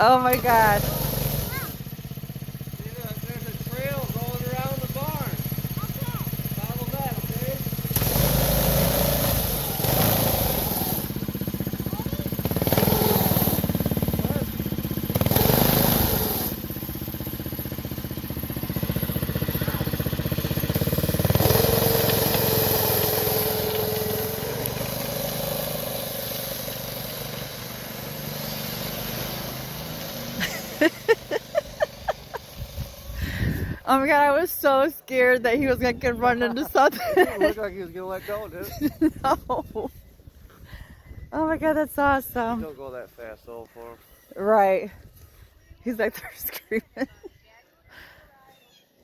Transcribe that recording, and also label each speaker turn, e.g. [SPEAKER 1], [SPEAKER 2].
[SPEAKER 1] Oh my gosh.
[SPEAKER 2] There's a trail going around the barn. Follow that, okay?
[SPEAKER 1] Oh my god, I was so scared that he was gonna get run into something.
[SPEAKER 2] It looked like he was gonna let go, didn't it?
[SPEAKER 1] No. Oh my god, that's awesome.
[SPEAKER 2] Don't go that fast though for him.
[SPEAKER 1] Right. He's like, they're screaming.